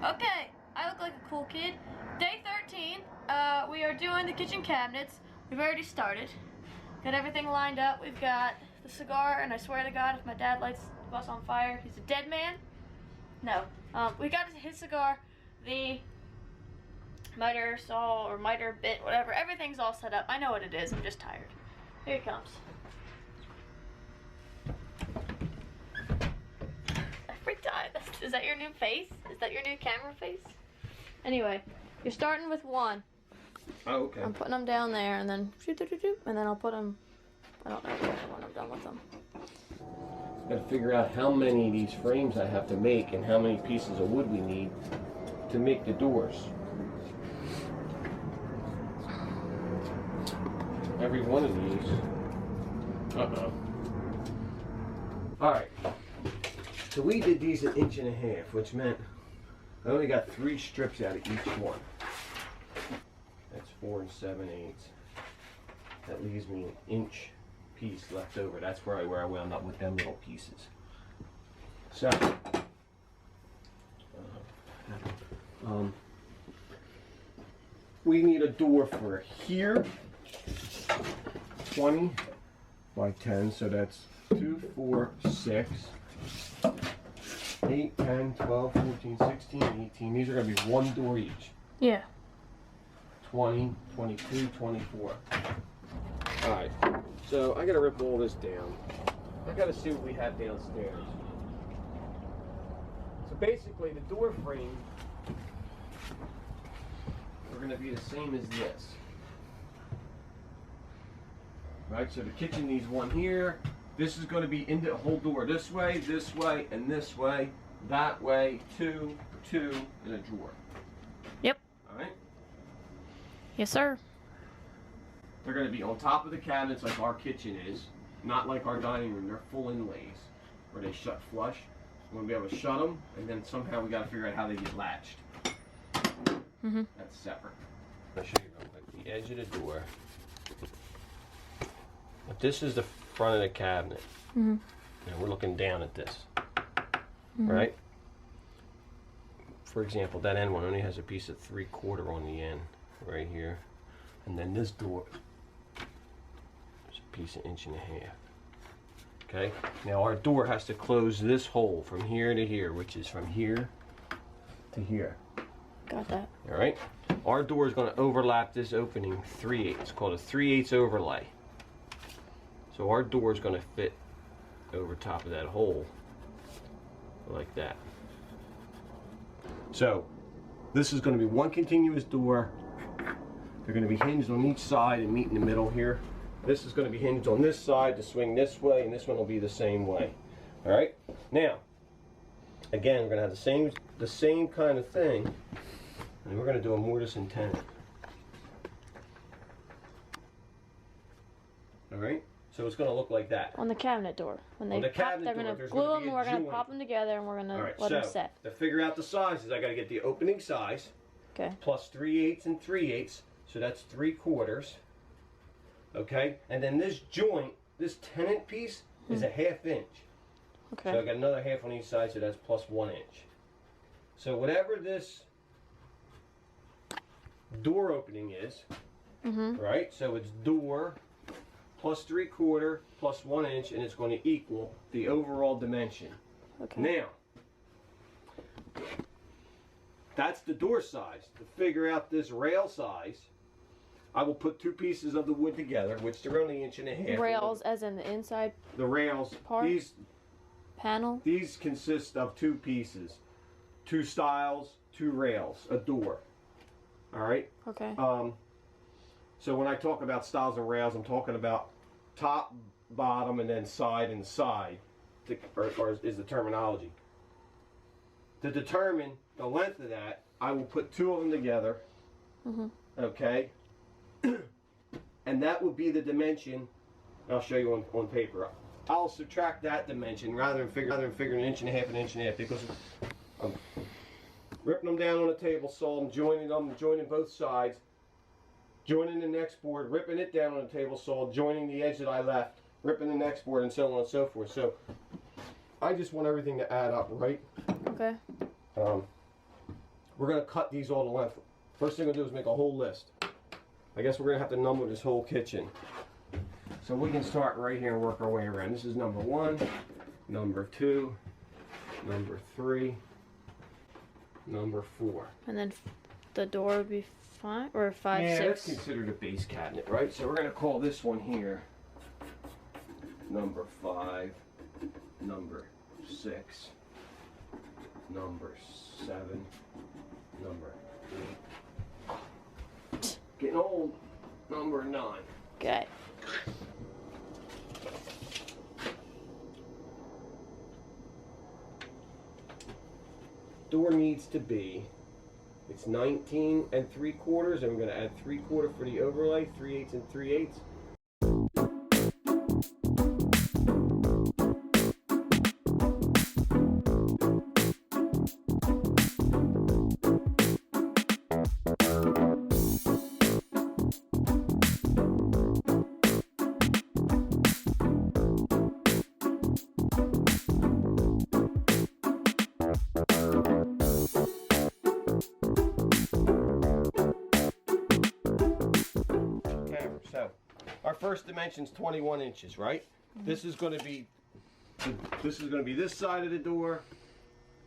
Okay, I look like a cool kid. Day 13, we are doing the kitchen cabinets. We've already started. Got everything lined up. We've got the cigar, and I swear to God, if my dad lights the bus on fire, he's a dead man. No. We got his cigar, the miter saw, or miter bit, whatever. Everything's all set up. I know what it is. I'm just tired. Here he comes. Every time. Is that your new face? Is that your new camera face? Anyway, you're starting with one. Oh, okay. I'm putting them down there, and then shoot, and then I'll put them. I don't know when I'm done with them. Got to figure out how many of these frames I have to make and how many pieces of wood we need to make the doors. Every one of these. Alright. So we did these 1.5 inches, which meant I only got 3 strips out of each one. That's 4 7/8. That leaves me an inch piece left over. That's where I wound up with them little pieces. So, we need a door for here, 20 by 10, so that's 2, 4, 6, 8, 10, 12, 14, 16, 18. These are going to be one door each. Yeah. 20, 22, 24. Alright, so I gotta rip all this down. I gotta see what we have downstairs. So basically the door frame are gonna be the same as this. Right, so the kitchen needs one here. This is gonna be into the whole door this way, and this way, that way, two, and a drawer. Yep. Alright? Yes, sir. They're going to be on top of the cabinets like our kitchen is, not like our dining room. They're full inlays where they shut flush. We're going to be able to shut them, and then somehow we got to figure out how they get latched. That's separate. I'll show you real quick. The edge of the door. If this is the front of the cabinet, and we're looking down at this, right? For example, that end one only has a piece of 3/4 on the end, right here, and then this door. Piece 1.5 inches. Okay, now our door has to close this hole from here to here, which is from here to here. Got that. All right, our door is going to overlap this opening 3/8. It's called a 3/8 overlay. So our door is going to fit over top of that hole like that. So this is going to be one continuous door. They're going to be hinged on each side and meet in the middle here. This is going to be hinged on this side to swing this way, and this one will be the same way. All right. Now, again, we're going to have the same kind of thing, and we're going to do a mortise and tenon. All right. So it's going to look like that On the cabinet door. When they on the pop, cabinet they're door, going to there's glue gonna them, be a we're going to joint. pop them together, and we're going All to right, let so them set. to figure out the sizes, I got to get the opening size. Okay. Plus 3/8 and 3/8, so that's 3/4. Okay, and then this joint, this tenon piece, is a 1/2 inch. Okay. So I got another 1/2 on each side, so that's plus 1 inch. So whatever this door opening is, right? So it's door plus 3/4 plus 1 inch, and it's going to equal the overall dimension. Okay. Now, that's the door size. To figure out this rail size, I will put 2 pieces of the wood together, which they're only 1.5 inches. Rails, as in the inside The rails, part? Panel? these consist of 2 pieces. 2 stiles, 2 rails, a door. Alright? Okay. So when I talk about stiles and rails, I'm talking about top, bottom, and then side and side, or is the terminology. To determine the length of that, I will put 2 of them together. Okay? And that would be the dimension. I'll show you on paper. I'll subtract that dimension rather than figuring 1.5 inches, because I'm ripping them down on a table saw and joining both sides, joining the next board, ripping it down on a table saw, joining the edge that I left, ripping the next board, and so on and so forth. So I just want everything to add up, right? Okay. we're going to cut these all to length. First thing we're going to do is make a whole list. I guess we're going to have to number this whole kitchen. So we can start right here and work our way around. This is number 1, number 2, number 3, number 4. And then the door would be 5 or 5, yeah, 6. that's considered a base cabinet, right? So we're going to call this one here number 5, number 6, number 7, number 8. Getting old. Number 9. Okay. Door needs to be, it's 19 3/4, and we're going to add 3/4 for the overlay, 3/8 and 3/8. So, our first dimension is 21 inches, right? Mm-hmm. This is going to be this side of the door.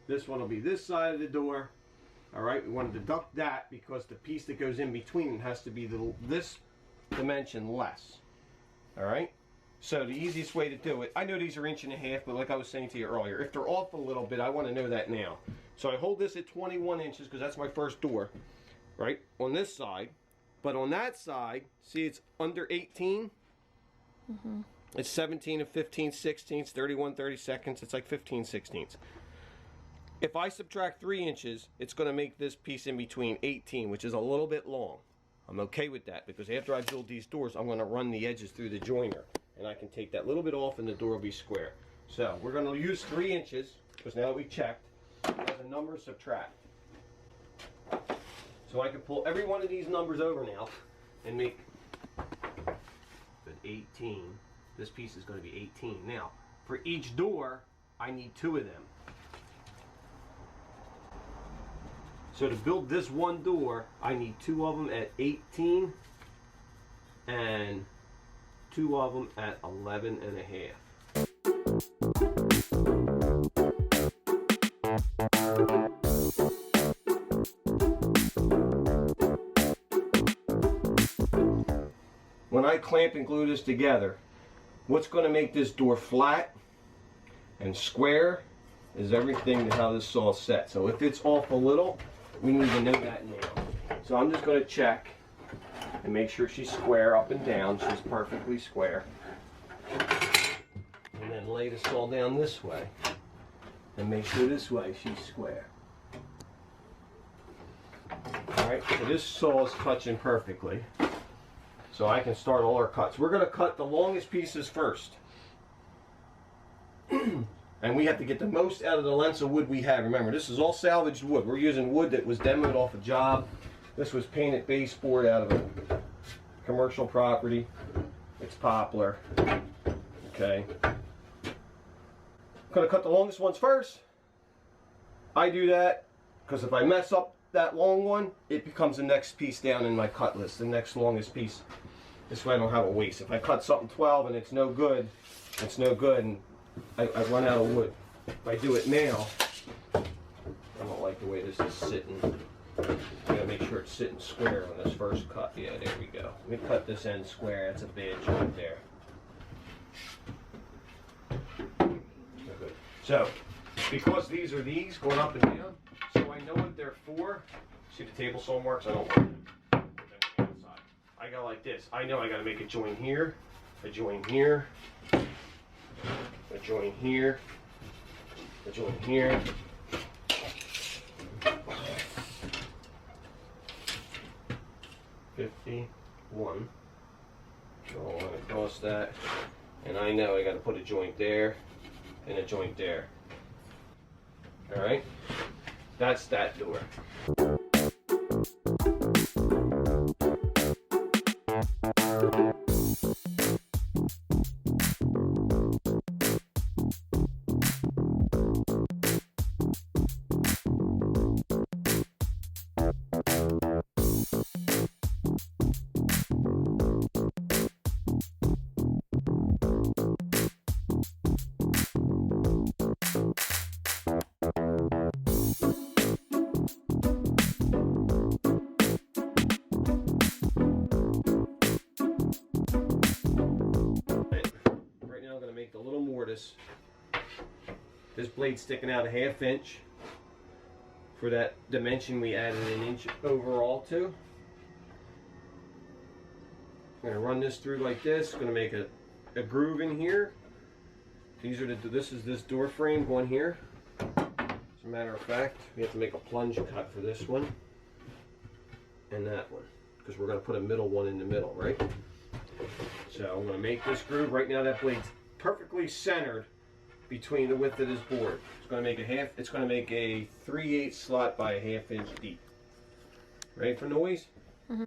This one will be this side of the door. All right, we want to deduct that because the piece that goes in between has to be this dimension less. All right. So the easiest way to do it, I know these are 1.5 inches, but like I was saying to you earlier, if they're off a little bit, I want to know that now. So I hold this at 21 inches because that's my first door, right? On this side. But on that side, see it's under 18? Mm-hmm. It's 17 and 15/16, 31 32nds, it's like 15/16. If I subtract 3 inches, it's going to make this piece in between 18, which is a little bit long. I'm okay with that because after I build these doors, I'm going to run the edges through the joiner. And I can take that little bit off and the door will be square. So we're going to use 3 inches because now that we checked, as a number subtract. So I can pull every one of these numbers over now and make an 18. This piece is going to be 18. Now, for each door, I need 2 of them. So to build this one door, I need 2 of them at 18 and 2 of them at 11 and a half. When I clamp and glue this together, what's going to make this door flat and square is everything how this saw is set. So if it's off a little, we need to know that now. So I'm just going to check and make sure she's square up and down. She's perfectly square. And then lay this all down this way and make sure this way she's square. Alright, so this saw is touching perfectly. So I can start all our cuts. We're going to cut the longest pieces first. And we have to get the most out of the lengths of wood we have. Remember, this is all salvaged wood. We're using wood that was demoed off a job. This was painted baseboard out of a commercial property. It's poplar. Okay. I'm going to cut the longest ones first. I do that because if I mess up that long one, it becomes the next piece down in my cut list, the next longest piece. This way I don't have a waste. If I cut something 12 and it's no good, and I run out of wood. If I do it now, I don't like the way this is sitting. I gotta make sure it's sitting square on this first cut. Yeah, there we go. Let me cut this end square. That's a bad joint there. Good. So, because these are these going up and down, so I know what they're for. See the table saw marks? I don't want them on the outside. I go like this. I know I gotta make a joint here, a joint here, a joint here, a joint here. $51. So I want to cross that, and I know I got to put a joint there and a joint there. All right, that's that door. This blade's sticking out a 1/2 inch for that dimension we added an inch overall to. I'm going to run this through like this. Going to make a groove in here. These are this is this door frame going here. As a matter of fact, we have to make a plunge cut for this one and that one, because we're going to put a middle one in the middle, right? So I'm going to make this groove. Right now that blade's perfectly centered between the width of this board. It's going to make a 3/8 slot by a 1/2 inch deep. Ready for noise? Mm-hmm.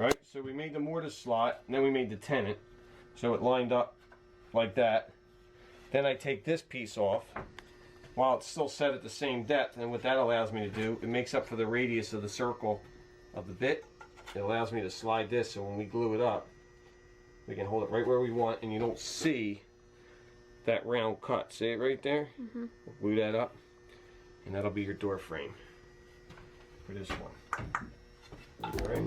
Right, so we made the mortise slot, and then we made the tenon, so it lined up like that. Then I take this piece off while it's still set at the same depth, and what that allows me to do, it makes up for the radius of the circle of the bit. It allows me to slide this, so when we glue it up, we can hold it right where we want, and you don't see that round cut. See it right there? Mm-hmm. We'll glue that up, and that'll be your door frame for this one. All right.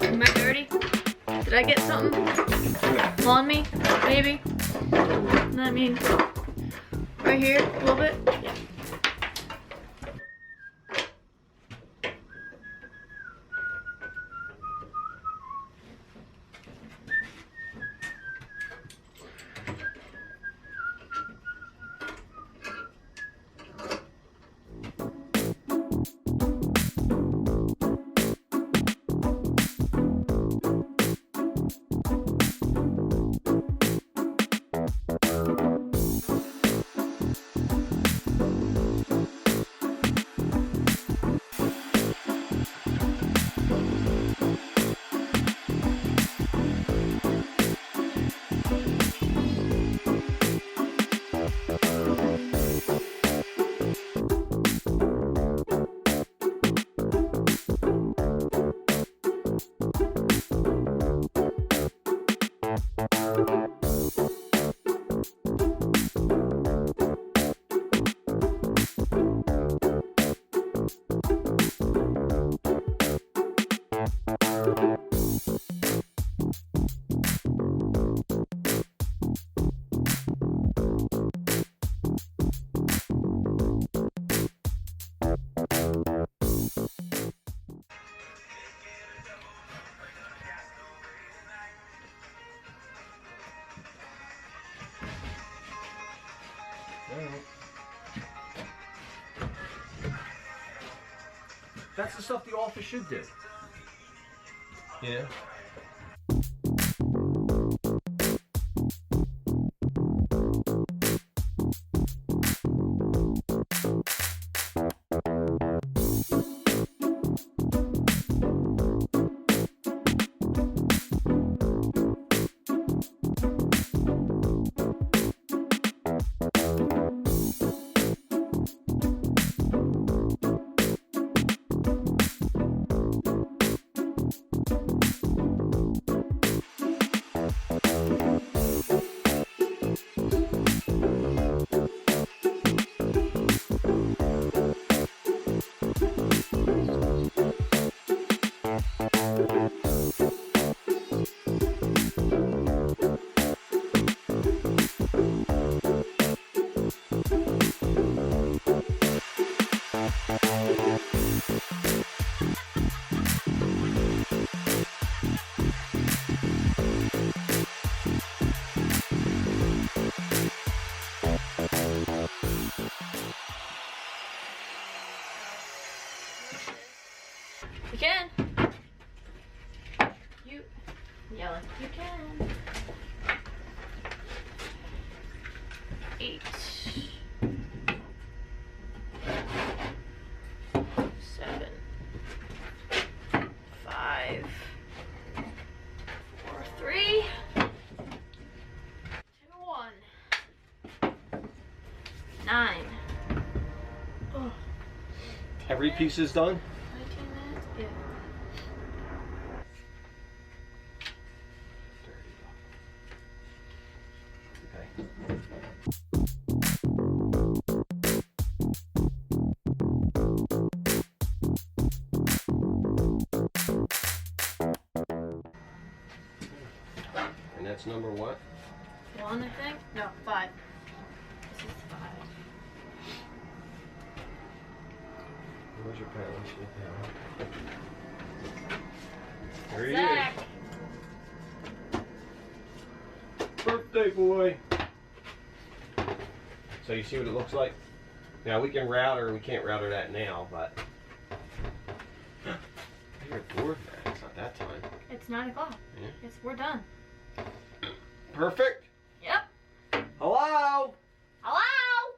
Am I dirty? Did I get something on me? Maybe? I mean, right here, a little bit? Yeah. That's the stuff the office should do. Yeah. can. You yelling. You can. 8. 7. 5. 4, 3. 2, 1. 9. Oh. Every piece is done? 19 minutes? Yeah. Okay. And that's number what? 1, I think? No, 5. This is 5. Where's your pen? Let's get that. There he Zach. is. Birthday boy. So you see what it looks like? Now we can router, we can't router that now, but you're bored, man. It's not that time. It's 9 o'clock. Yeah. Yes, we're done. Perfect. Yep. Hello? Hello?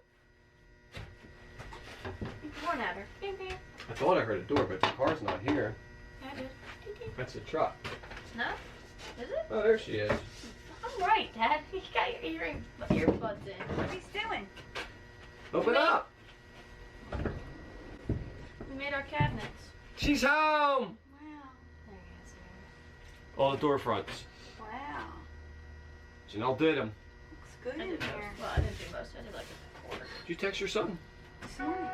You point at her. Bing, bing. I thought I heard a door, but the car's not here. Yeah, I did. Bing, bing. That's a truck. No? Is it? Oh, there she is. I'm right, Dad. You got your earbuds in. What are you doing? Open up. We made our cabinets. She's home. Wow. There he is. All the door fronts. Wow. Janelle did them. Looks good in here. Well, I didn't do most. I did like a quarter. Did you text your son? This morning.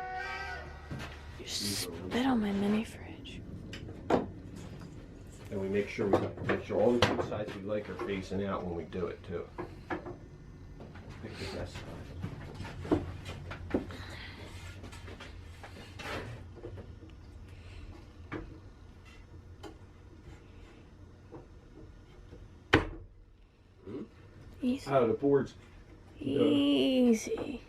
You spit on my mini fridge. And we make sure all the two sides we like are facing out when we do it too. Pick the best side. Easy. Oh, the board's Easy.